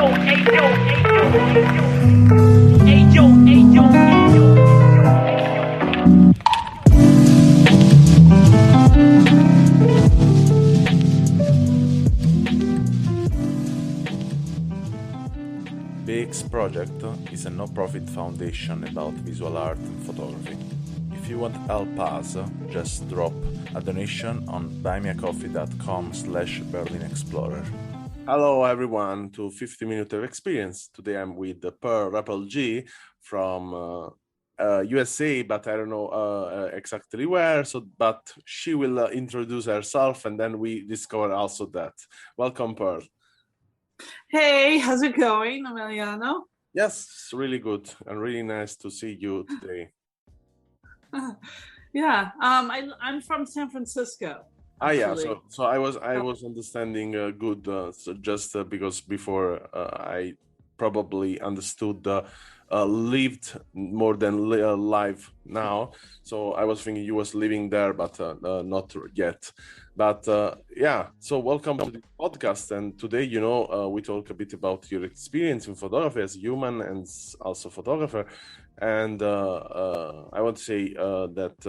BEEX project is a no-profit foundation about visual art and photography. If you want to help us, just drop a donation on buymeacoffee.com/BerlinExplorer. Hello everyone to 50 Minutes of Experience. Today I'm with Rapalje from USA, but I don't know exactly where. But she will introduce herself, and then we discover also that. Welcome, Pearl. Hey, how's it going, Emiliano? Yes, really good and really nice to see you today. Yeah, I'm from San Francisco. Actually. So I was understanding good. So just because before I probably understood lived more than live now. So I was thinking you was living there, but not yet. But yeah, so welcome to the podcast. And today, we talk a bit about your experience in photography as a human and also photographer. And I want to say that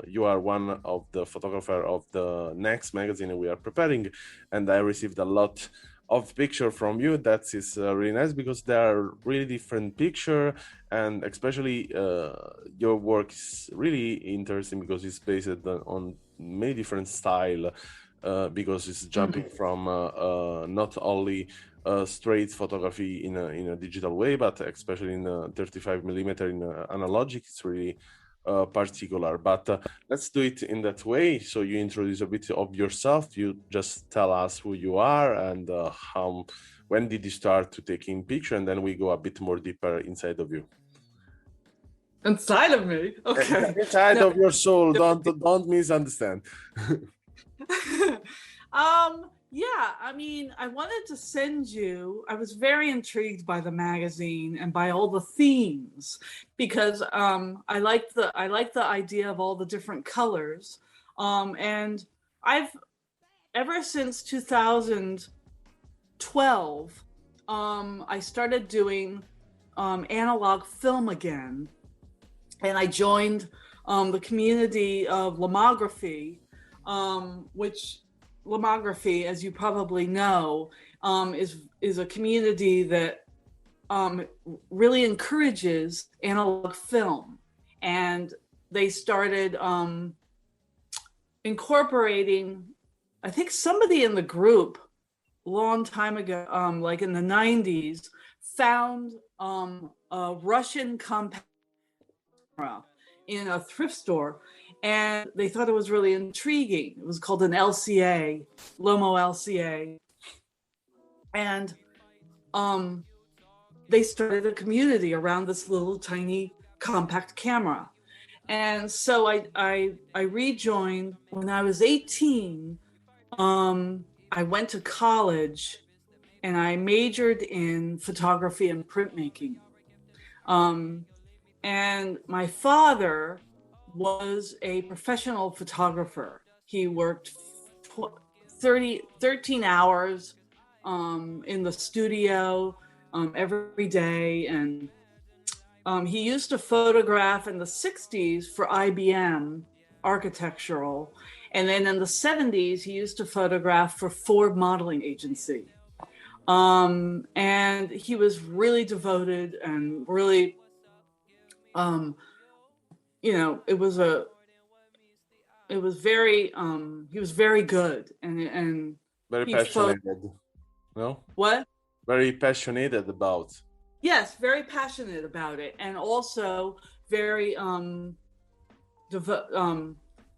you are one of the photographer of the next magazine we are preparing. And I received a lot of picture from you. That is really nice because they are really different picture, and especially your work is really interesting because it's based on many different style, because it's jumping from not only straight photography in a digital way, but especially in 35 millimeter in analogic. It's really particular, but let's do it in that way. So you introduce a bit of yourself. You just tell us who you are and when did you start to taking picture, and then we go a bit more deeper inside of you. Inside of me, okay. Inside of your soul. Don't misunderstand. Yeah, I mean, I wanted to send you, I was very intrigued by the magazine and by all the themes because I like the idea of all the different colors. And I've, ever since 2012, I started doing analog film again. And I joined the community of lomography, which lomography, as you probably know, is a community that really encourages analog film. And they started incorporating, I think somebody in the group a long time ago, like in the 90s, found a Russian compact camera in a thrift store, and they thought it was really intriguing. It was called an LCA, Lomo LCA, and they started a community around this little tiny compact camera. And so I rejoined when I was 18. I went to college and I majored in photography and printmaking. And my father was a professional photographer. He worked 13 hours in the studio every day. And he used to photograph in the 60s for IBM architectural. And then in the 70s, he used to photograph for Ford Modeling Agency. And he was really devoted and really, it was very, he was very good and very passionate. No? What? Very passionate about. Yes, very passionate about it, and also very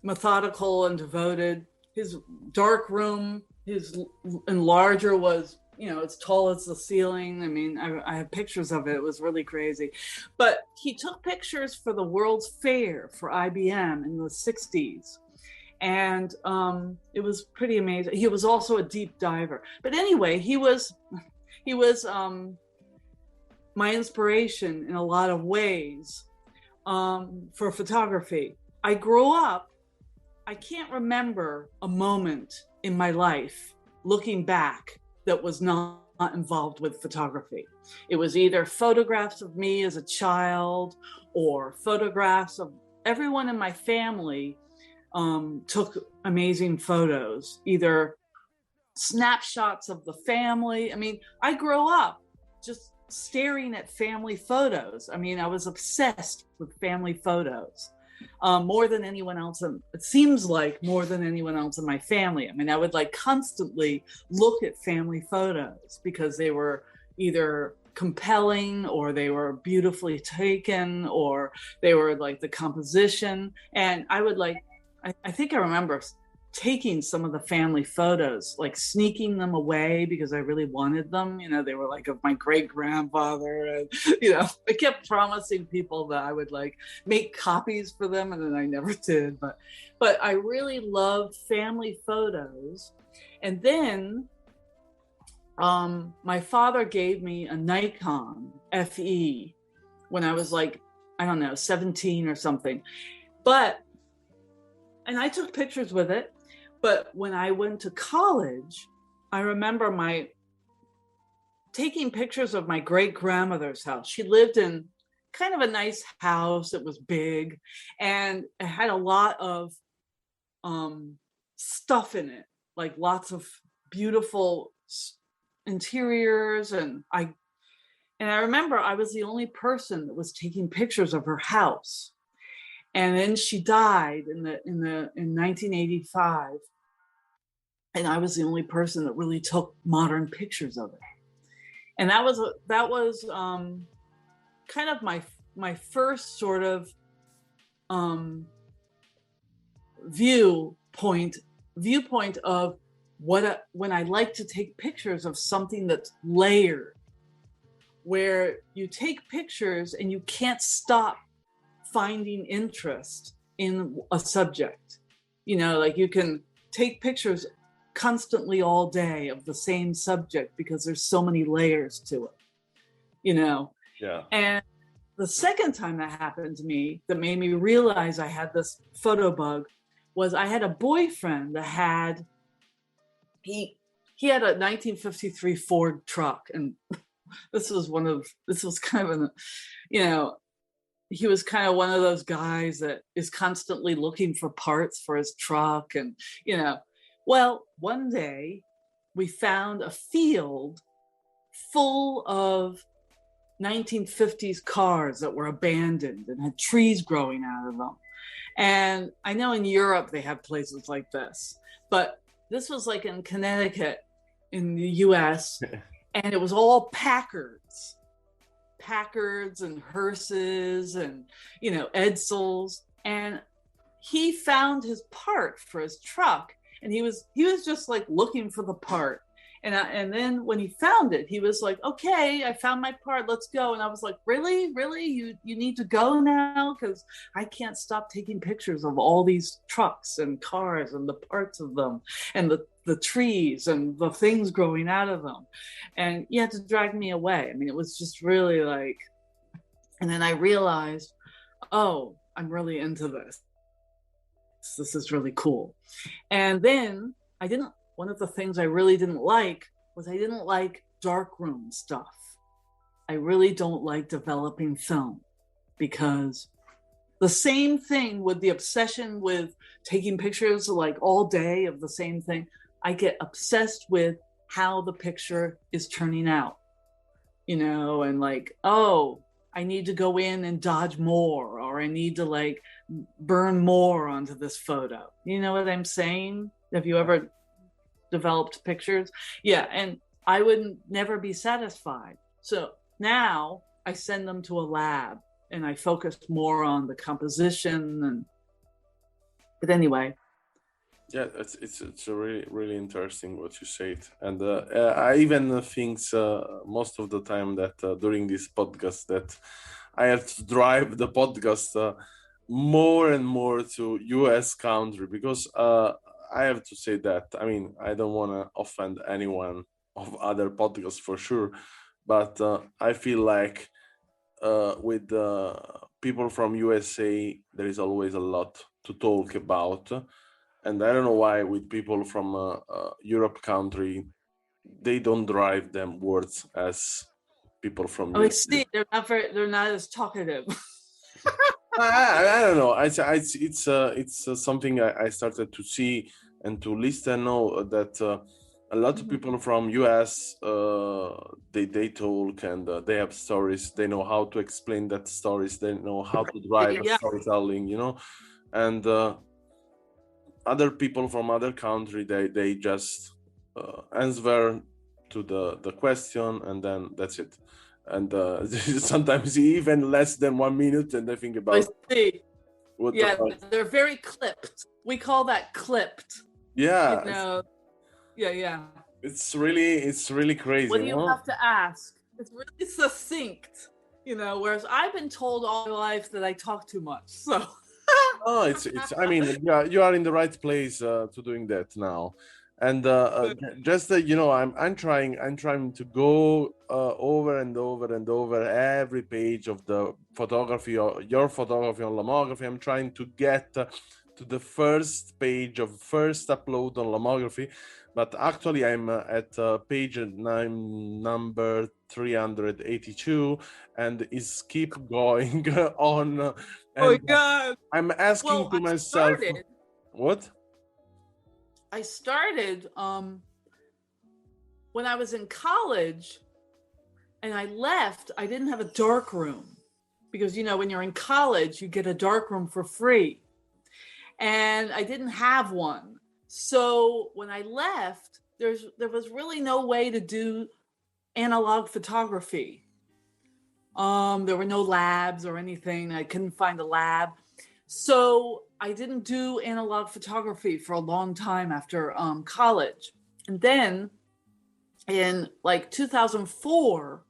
methodical and devoted. His dark room, his enlarger was, as tall as the ceiling. I mean, I have pictures of it. It was really crazy. But he took pictures for the World's Fair for IBM in the 60s. And it was pretty amazing. He was also a deep diver. But anyway, he was my inspiration in a lot of ways for photography. I grew up, I can't remember a moment in my life looking back that was not involved with photography. It was either photographs of me as a child or photographs of everyone in my family. Took amazing photos, either snapshots of the family. I mean, I grew up just staring at family photos. I mean, I was obsessed with family photos. More than anyone else. It seems like more than anyone else in my family. I mean, I would like constantly look at family photos because they were either compelling or they were beautifully taken or they were like the composition. And I would like, I think I remember taking some of the family photos, like sneaking them away because I really wanted them. You know, they were like of my great grandfather. And, you know, I kept promising people that I would like make copies for them, and then I never did. But I really loved family photos. And then my father gave me a Nikon FE when I was like, I don't know, 17 or something. And I took pictures with it. But when I went to college, I remember taking pictures of my great grandmother's house. She lived in kind of a nice house. It was big and it had a lot of stuff in it, like lots of beautiful interiors. And I remember I was the only person that was taking pictures of her house. And then she died in 1985. And I was the only person that really took modern pictures of it. And that was kind of my first sort of viewpoint of when I like to take pictures of something that's layered, where you take pictures and you can't stop finding interest in a subject. You know, like you can take pictures constantly all day of the same subject because there's so many layers to it, you know? Yeah. And the second time that happened to me that made me realize I had this photo bug was I had a boyfriend that had, he had a 1953 Ford truck. And this was kind of you know, he was kind of one of those guys that is constantly looking for parts for his truck. And, you know, well, one day we found a field full of 1950s cars that were abandoned and had trees growing out of them. And I know in Europe they have places like this, but this was like in Connecticut in the US, and it was all Packards and Hearses and, you know, Edsels. And he found his part for his truck. And he was just like looking for the part. And then when he found it, he was like, okay, I found my part, let's go. And I was like, really? You need to go now? Because I can't stop taking pictures of all these trucks and cars and the parts of them and the trees and the things growing out of them. And he had to drag me away. I mean, it was just really like, and then I realized, oh, I'm really into this. This is really cool. And then one of the things I really didn't like was I didn't like darkroom stuff. I really don't like developing film because the same thing with the obsession with taking pictures like all day of the same thing. I get obsessed with how the picture is turning out, you know, and like, oh, I need to go in and dodge more, or I need to like burn more onto this photo. You know what I'm saying? Have you ever developed pictures? Yeah. And I would never be satisfied. So now I send them to a lab and I focus more on the composition. But anyway. Yeah, it's a really, really interesting what you said. And I even think most of the time that during this podcast that I have to drive the podcast more and more to US country because I have to say that, I mean, I don't want to offend anyone of other podcasts for sure, but I feel like with people from USA, there is always a lot to talk about. And I don't know why with people from Europe country, they don't drive them words as people from Oh, I US. see. They're not as talkative. I don't know. It's something I started to see and to listen. Know that a lot of people from US they talk and they have stories. They know how to explain that stories. They know how to drive a Yeah. storytelling. And other people from other country they just answer to the question and then that's it. And sometimes even less than 1 minute, and I think I about see. what Yeah, about. they're very clipped. We call that clipped. Yeah, You know. Yeah. it's really crazy, What do you have to ask? It's really succinct. Whereas I've been told all my life that I talk too much. So. Oh, it's. I mean, yeah, you are in the right place to doing that now, and just I'm trying to go over and over and over every page of the photography or your photography on Lomography. I'm trying to get to the first page of first upload on Lomography, but actually I'm at page number 382, and is keep going on. Oh my And God. I'm asking Well, to myself, what? I started when I was in college and I left. I didn't have a dark room because, when you're in college, you get a dark room for free. And I didn't have one. So when I left, there was really no way to do analog photography. There were no labs or anything. I couldn't find a lab. So I didn't do analog photography for a long time after college. And then in like 2004,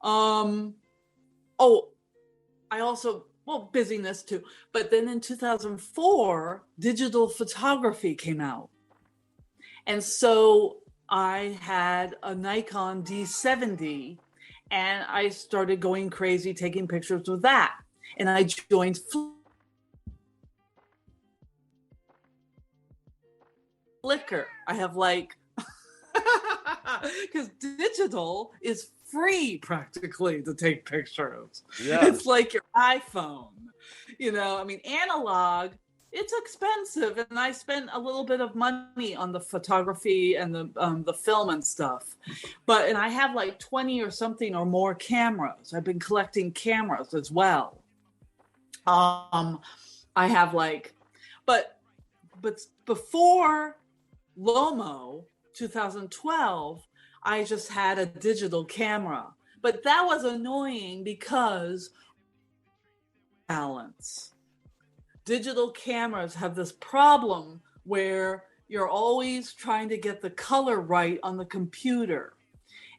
I also, busyness too. But then in 2004, digital photography came out. And so I had a Nikon D70 and I started going crazy taking pictures with that. And I joined Flickr. I have because digital is free practically to take pictures. Yeah. It's like your iPhone. Analog, it's expensive, and I spent a little bit of money on the photography and the film and stuff. And I have like 20 or something or more cameras. I've been collecting cameras as well. I have but before Lomo 2012, I just had a digital camera. But that was annoying because balance. Digital cameras have this problem where you're always trying to get the color right on the computer.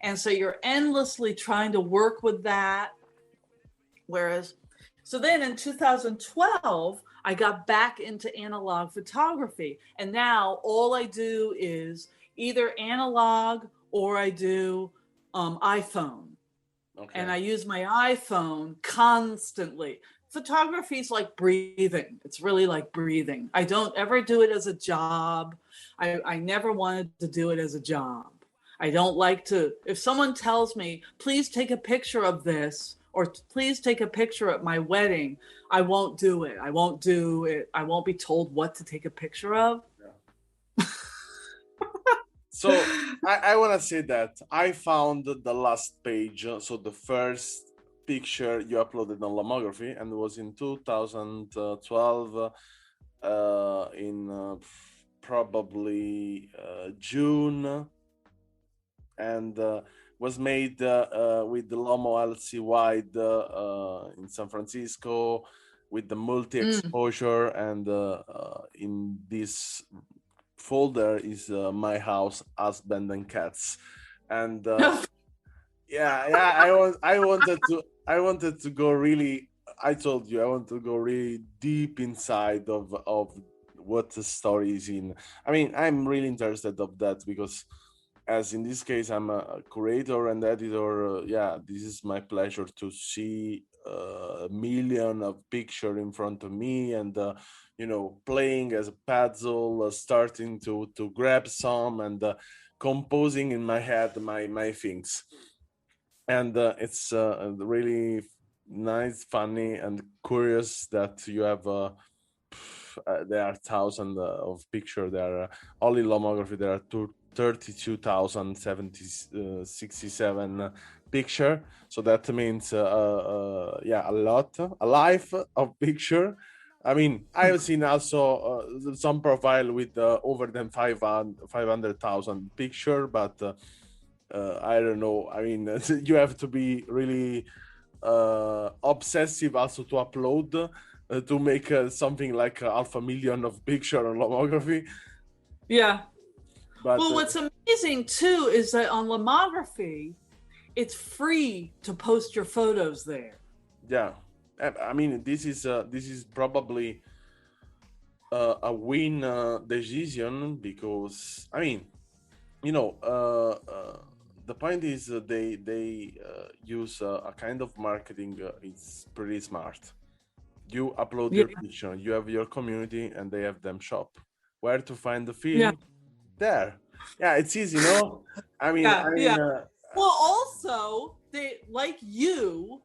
And so you're endlessly trying to work with that. So then in 2012, I got back into analog photography. And now all I do is either analog or I do iPhone. Okay. And I use my iPhone constantly. Photography is like breathing. It's really like breathing. I don't ever do it as a job. I never wanted to do it as a job. I don't like to, if someone tells me, please take a picture of this, or please take a picture at my wedding, I won't do it. I won't do it. I won't be told what to take a picture of. Yeah. So I want to say that I found the last page. So the first picture you uploaded on Lomography, and it was in 2012 in probably June, and was made with the Lomo LC wide in San Francisco with the multi-exposure, and in this folder is my house, husband and cats, and I wanted to go really, I told you I want to go really deep inside of what the story is in. I'm really interested of that because, as in this case, I'm a curator and editor. This is my pleasure to see a million of picture in front of me, and playing as a puzzle, starting to grab some, and composing in my head my things, and it's really nice, funny, and curious that you have there are thousands of pictures. There are only lomography. There are 32,067 picture. So that means yeah, a life of picture. I mean, I have seen also some profile with over than 500,000 picture, but I don't know. I mean, you have to be really obsessive also to upload to make something like 500,000 of picture on lomography. Yeah. But Well, what's amazing too is that on lomography, it's free to post your photos there. yeah, I mean, this is probably a win decision, because I mean, you know, the point is they use a kind of marketing. It's pretty smart. You upload Yeah. your picture, you have your community, and they have them shop. Where to find the Yeah. film? There. Yeah, it's easy, no? I mean, Yeah. Well, also, they, like you,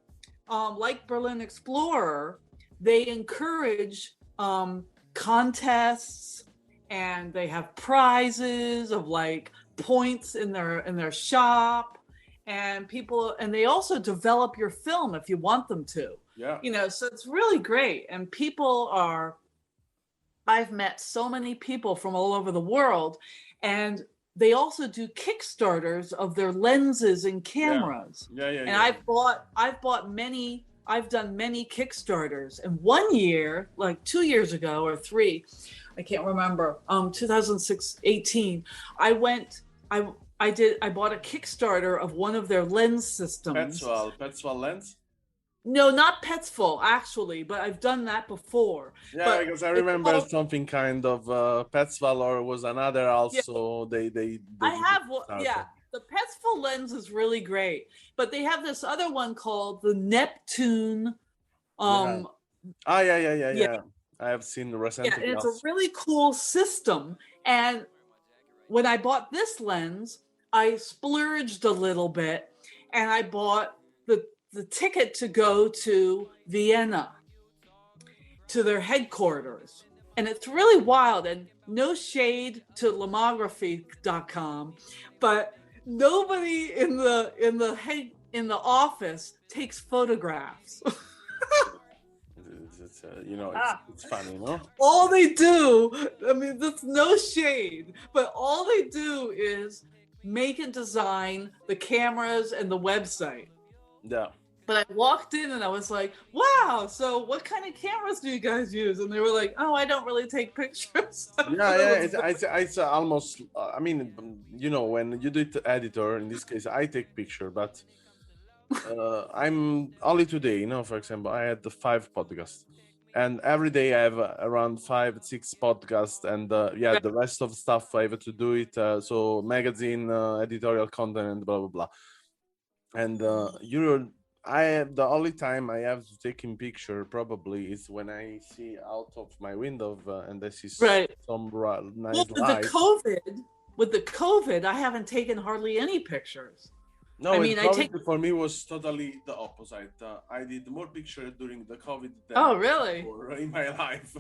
like Berlin Explorer, they encourage contests, and they have prizes of like points in their shop, and people, and they also develop your film if you want them to. yeah, You know, so it's really great, and people are. I've met so many people from all over the world, and they also do Kickstarters of their lenses and cameras. And I've done many Kickstarters. And one year, like 2 years ago or three, I can't remember, 2018, I bought a Kickstarter of one of their lens systems. Petzval lens. No, not Petsful, actually, but I've done that before. Yeah, but because I remember something kind of Petzval, or was another also. Yeah. They I have one. Yeah, the Petsful lens is really great, but they have this other one called the Neptune. Yeah. Yeah. I have seen recently. Yeah, and it's a really cool system. And when I bought this lens, I splurged a little bit, and I bought the ticket to go to Vienna, to their headquarters. And it's really wild, and no shade to lomography.com, but nobody in the office takes photographs. It's funny, no? All they do, I mean, that's no shade, but all they do is make and design the cameras and the website. Yeah. But I walked in and I was like, wow, so what kind of cameras do you guys use? And they were like, oh, I don't really take pictures. It's almost, I mean, when you do it editor, in this case, I take picture, but I'm only today, for example, I had the 5 podcasts. And every day I have around 5-6 podcasts, and the rest of stuff I have to do it. So magazine, editorial content, and blah, blah, blah. And the only time I have to take in picture probably is when I see out of my window and I see some nice light. With the COVID, I haven't taken hardly any pictures. No, COVID for me was totally the opposite. I did more pictures during the COVID than really? In my life.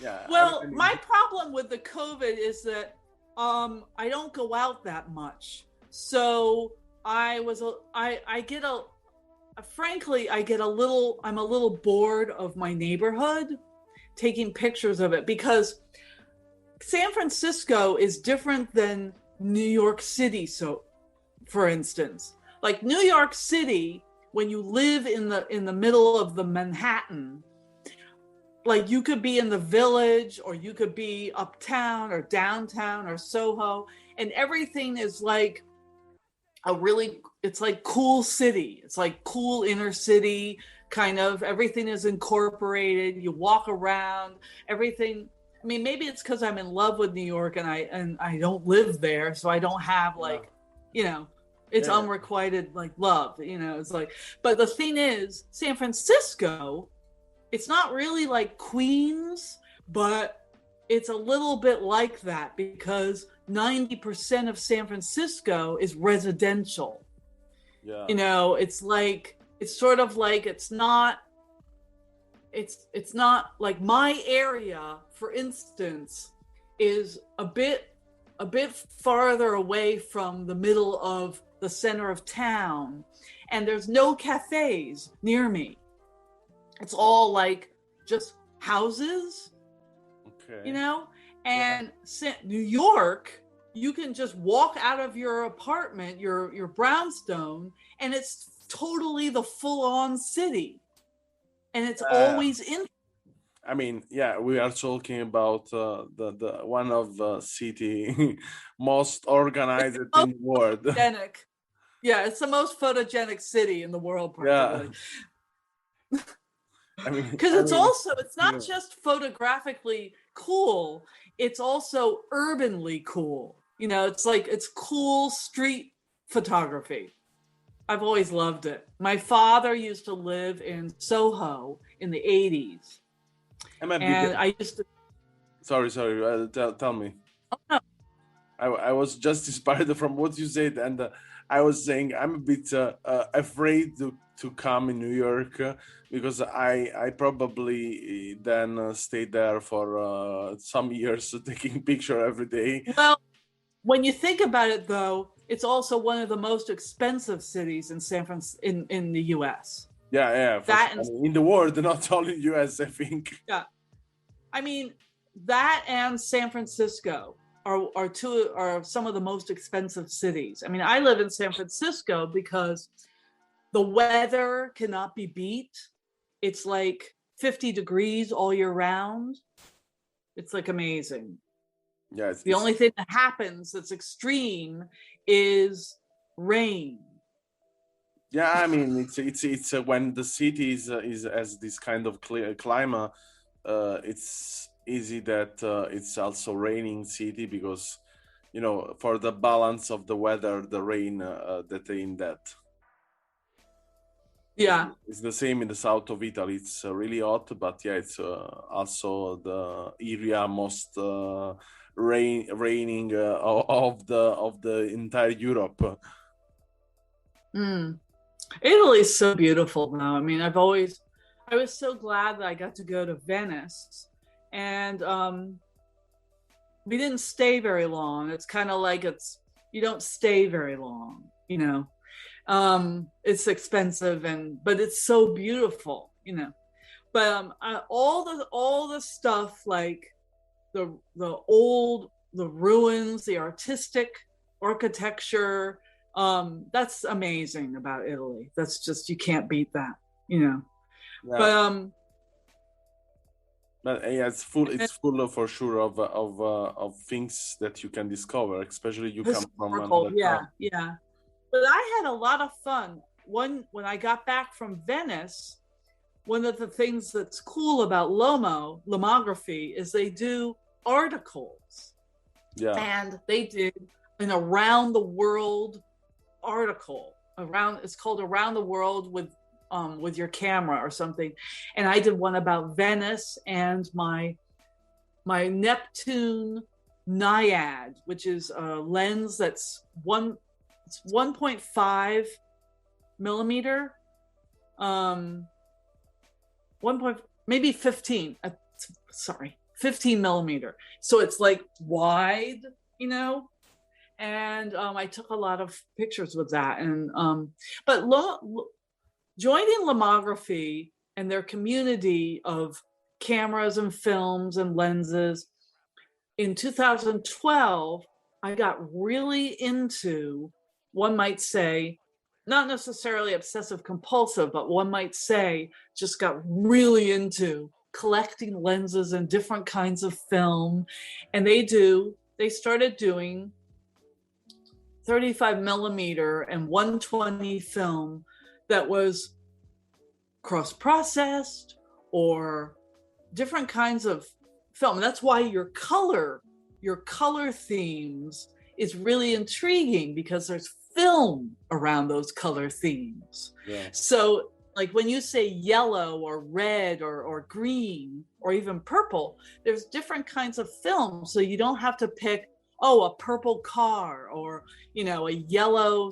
Yeah. Well, my problem with the COVID is that I don't go out that much. So I'm a little bored of my neighborhood, taking pictures of it, because San Francisco is different than New York City. So, for instance, like New York City, when you live in the middle of the Manhattan, like you could be in the Village, or you could be uptown or downtown or Soho, and everything is like it's like cool city. It's like cool inner city kind of. Everything is incorporated. You walk around, everything. I mean, maybe it's because I'm in love with New York and I don't live there, so I don't have it's unrequited like love. It's like. But the thing is, San Francisco, it's not really like Queens, but it's a little bit like that because 90% of San Francisco is residential. Yeah. You know, it's like, it's sort of like, it's not like my area, for instance, is a bit farther away from the middle of the center of town, and there's no cafes near me. It's all like just houses, Okay. you know? Yeah. And New York, you can just walk out of your apartment, your brownstone, and it's totally the full-on city. And it's always in. I mean, yeah, we are talking about the one of the city most organized in the world. Photogenic. Yeah, it's the most photogenic city in the world, Yeah. practically. I Because mean, it's yeah. not just photographically cool, it's also urbanly cool. You know, it's like, it's cool street photography. I've always loved it. My father used to live in Soho in the 80s. I'm a bit. And I used to. Sorry. Tell me. Oh, no. I was just inspired from what you said, and I was saying I'm a bit afraid to come in New York because I probably then stay there for some years taking picture every day. Well, when you think about it, though, it's also one of the most expensive cities in in the U.S. Yeah, That sure. I mean, in the world, not only US, I think. yeah, I mean, that and San Francisco are some of the most expensive cities. I mean, I live in San Francisco because the weather cannot be beat. It's like 50 degrees all year round. It's like amazing. Yeah, The only thing that happens that's extreme is rain. yeah. I mean, it's when the city is as this kind of climate, it's easy that it's also raining city because for the balance of the weather, the rain that in that. Yeah. It's the same in the south of Italy. It's really hot, but yeah, it's also the area most raining of the entire Europe. Mm. Italy's so beautiful now. I mean, I was so glad that I got to go to Venice, and we didn't stay very long. It's kind of like you don't stay very long, you know. It's expensive but it's so beautiful, you know. But all the stuff like the ruins, the artistic architecture, that's amazing about Italy. That's just, you can't beat that, you know. Yeah. But yeah, it's full for sure of things that you can discover, especially you come from another town. Yeah. But I had a lot of fun. When I got back from Venice, one of the things that's cool about Lomography is they do articles. Yeah. And they did an around the world article. It's called Around the World with your camera or something. And I did one about Venice and my Neptune Naiad, which is a lens that's 1.5 millimeter, maybe 15. 15 millimeter. So it's like wide, you know. And I took a lot of pictures with that. And but joining Lomography and their community of cameras and films and lenses, in 2012, I got really into, one might say, not necessarily obsessive compulsive, but one might say just got really into collecting lenses and different kinds of film. And they started doing 35 millimeter and 120 film that was cross-processed or different kinds of film. That's why your color themes is really intriguing, because there's film around those color themes. Yeah. So Like when you say yellow or red or green or even purple, there's different kinds of film. So you don't have to pick, oh, a purple car or, a yellow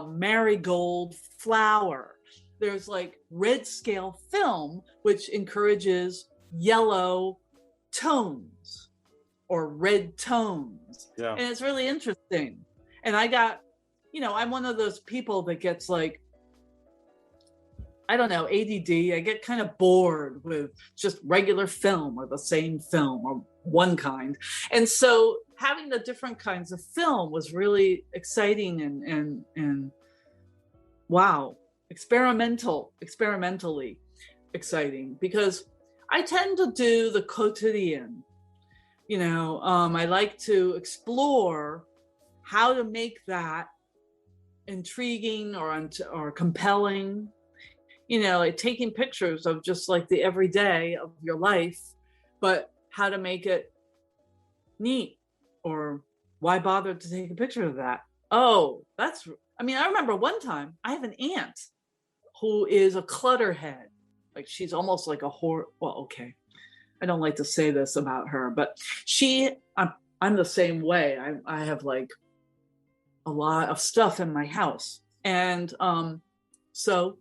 marigold flower. There's like red scale film, which encourages yellow tones or red tones. Yeah. And it's really interesting. And I got, I'm one of those people that gets like, I don't know, ADD. I get kind of bored with just regular film or the same film or one kind. And so having the different kinds of film was really exciting and wow, experimentally exciting, because I tend to do the quotidian. I like to explore how to make that intriguing or compelling. Like taking pictures of just like the everyday of your life, but how to make it neat, or why bother to take a picture of that? Oh, I remember one time I have an aunt who is a clutterhead. Like she's almost like a whore. Well, okay. I don't like to say this about her, but I'm the same way. I have like a lot of stuff in my house. And so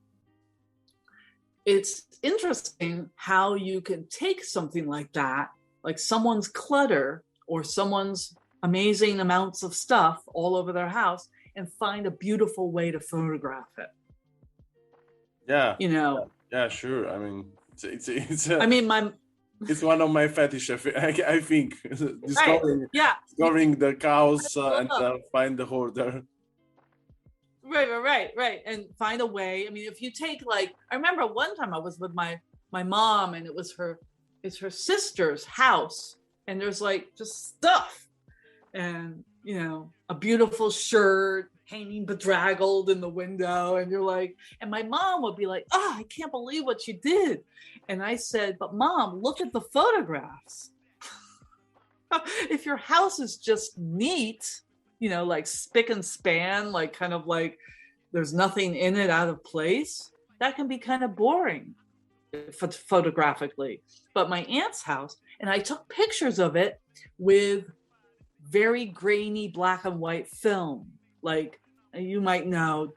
it's interesting how you can take something like that, like someone's clutter or someone's amazing amounts of stuff all over their house, and find a beautiful way to photograph it. Yeah. Yeah, sure. I mean, it's it's one of my fetish. I think discovering the chaos and find the hoarder. Right. And find a way. I mean, if you take I remember one time I was with my mom, and it's her sister's house, and there's like just stuff, and a beautiful shirt hanging bedraggled in the window, and you're like, and my mom would be like, oh, I can't believe what you did. And I said, but Mom, look at the photographs. If your house is just neat, like spick and span, like kind of like there's nothing in it out of place, that can be kind of boring photographically. But my aunt's house, and I took pictures of it with very grainy black and white film. Like you might know,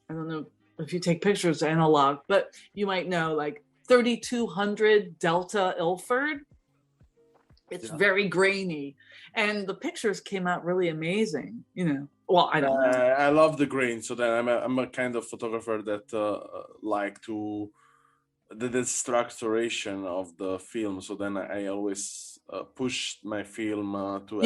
I don't know if you take pictures analog, but you might know like 3200 Delta Ilford. It's very grainy, and the pictures came out really amazing. Well, I don't know. I love the grain, so then I'm a kind of photographer that like to the structuration of the film. So then I always push my film to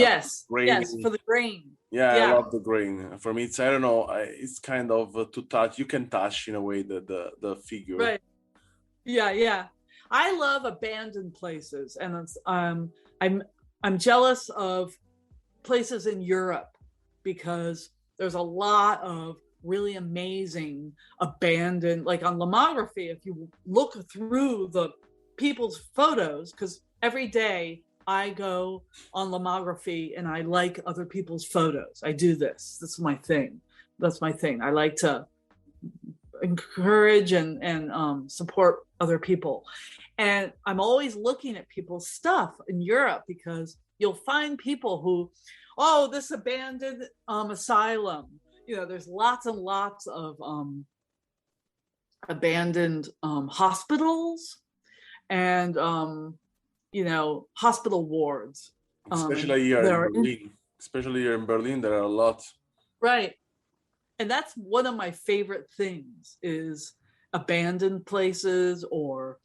grain. For the grain. Yeah, I love the grain. For me, it's I don't know. It's kind of to touch. You can touch in a way the figure. Right. Yeah. I love abandoned places, and it's, I'm jealous of places in Europe, because there's a lot of really amazing abandoned, like on Lomography, if you look through the people's photos, because every day I go on Lomography and I like other people's photos. I do this. This is my thing. That's my thing. I like to encourage and support other people. And I'm always looking at people's stuff in Europe, because you'll find people who, oh, this abandoned asylum. There's lots and lots of abandoned hospitals and, hospital wards. Especially here in Berlin. Especially here in Berlin, there are a lot. Right. And that's one of my favorite things, is abandoned places or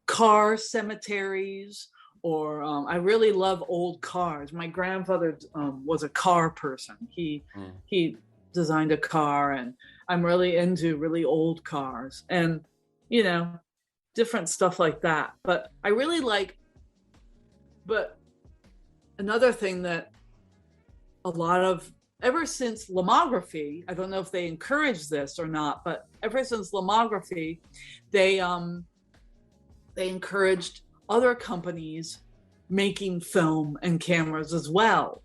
car cemeteries, or I really love old cars. My grandfather was a car person. He designed a car, and I'm really into really old cars and, different stuff like that. But I really but another thing that a lot of, ever since Lomography, I don't know if they encourage this or not, but ever since Lomography, they encouraged other companies making film and cameras as well.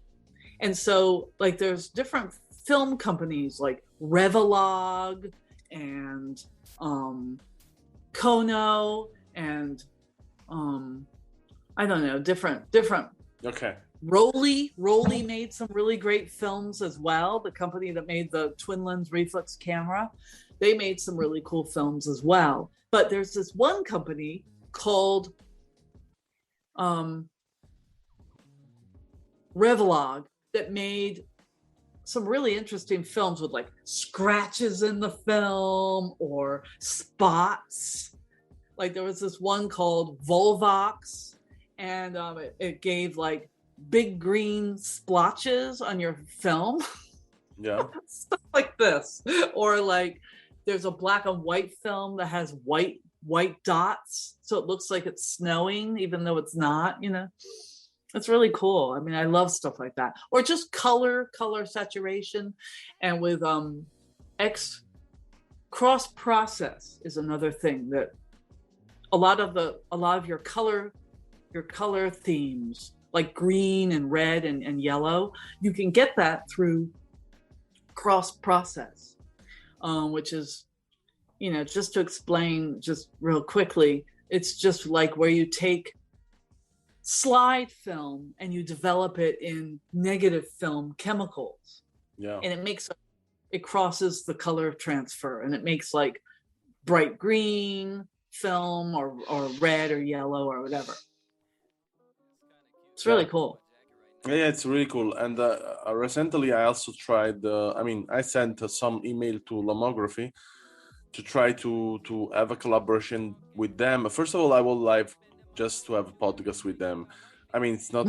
And so like there's different film companies like Revolog and Kono, and I don't know, different. Okay. Rolly made some really great films as well. The company that made the twin lens reflex camera, they made some really cool films as well. But there's this one company called Revlog that made some really interesting films with like scratches in the film or spots. Like there was this one called Volvox, and it gave like big green splotches on your film. Yeah. Stuff like this. Or like there's a black and white film that has white dots, so it looks like it's snowing even though it's not, you know. It's really cool. I mean, I love stuff like that. Or just color saturation. And with X cross process is another thing that a lot of your color themes, like green and red and yellow, you can get that through cross process, which is, you know, just to explain just real quickly, it's just like where you take slide film and you develop it in negative film chemicals. Yeah. And it crosses the color transfer, and it makes like bright green film or red or yellow or whatever. It's really cool. Yeah, it's really cool. And recently I also tried, I sent some email to Lomography to try to have a collaboration with them. First of all, I would like just to have a podcast with them. I mean, it's not,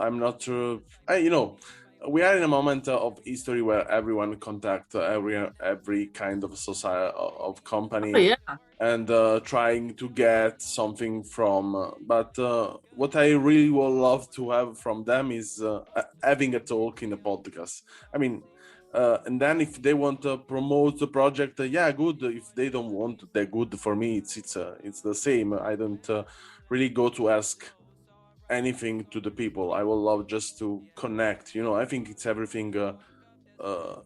I'm not, we are in a moment of history where everyone contact every kind of society, of company. Oh, yeah. And trying to get something from, but what I really would love to have from them is having a talk in a podcast. I mean, and then if they want to promote the project, yeah, good. If they don't want, they're good. For me, it's the same. I don't really go to ask anything to the people. I would love just to connect. You know, I think it's everything.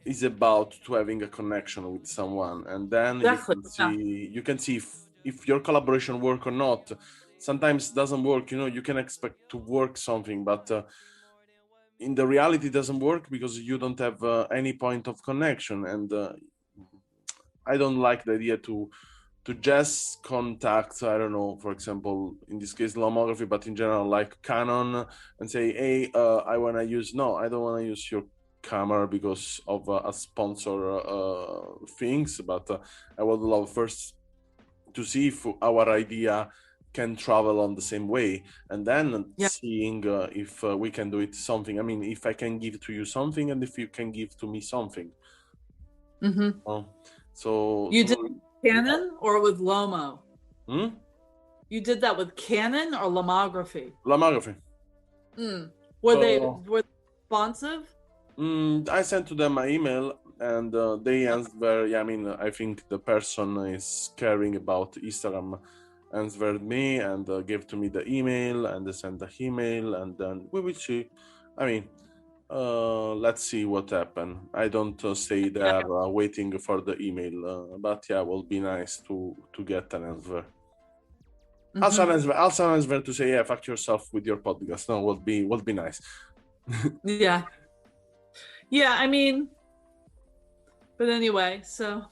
Is about to having a connection with someone, and then Exactly. you can see if your collaboration work or not. Sometimes it doesn't work, you know. You can expect to work something, but in the reality it doesn't work because you don't have any point of connection. And I don't like the idea to just contact, I don't know, for example, in this case Lomography, but in general like Canon, and say, hey, I don't want to use your camera because of a sponsor things, but I would love first to see if our idea can travel on the same way, and then seeing if we can do it something. I mean, if I can give to you something and if you can give to me something. So you did Canon or with Lomo? You did that with Canon or Lomography? Lomography. Were they responsive? I sent to them my email, and they answered. Yeah, I mean, I think the person is caring about Instagram answered me and gave to me the email, and they sent the email, and then we will see. I mean, let's see what happened. I don't stay there waiting for the email, but yeah, it will be nice to get an answer. Also an answer to say, yeah, fuck yourself with your podcast. No, will be nice. Yeah, I mean, but anyway, so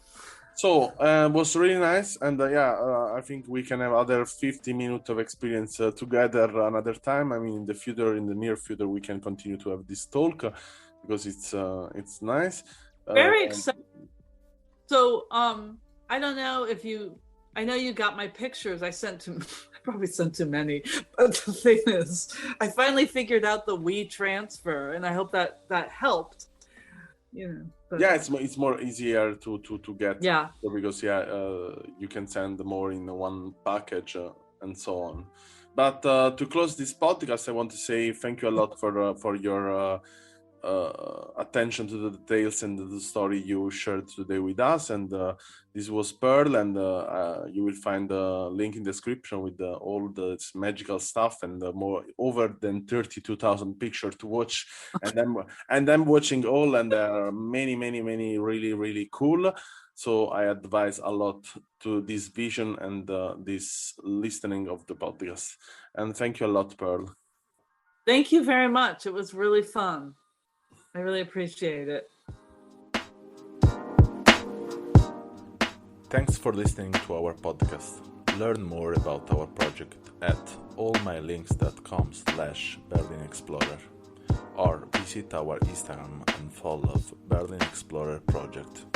it was really nice, and I think we can have other 50 minutes of experience together another time. I mean, in the near future, we can continue to have this talk because it's nice. Very exciting. So, I don't know if I know you got my pictures. I probably sent too many, but the thing is, I finally figured out the WeTransfer, and I hope that helped. You know. But, it's more easier to get. Yeah. Because you can send more in one package and so on. But to close this podcast, I want to say thank you a lot for your attention to the details and the story you shared today with us. And this was Pearl, and you will find a link in the description with all the magical stuff and more over than 32,000 pictures to watch. And I'm watching all, and there are many really, really cool. So I advise a lot to this vision and this listening of the podcast. And thank you a lot, Pearl. Thank you very much. It was really fun. I really appreciate it. Thanks for listening to our podcast. Learn more about our project at allmylinks.com/BerlinExplorer or visit our Instagram and follow Berlin Explorer Project.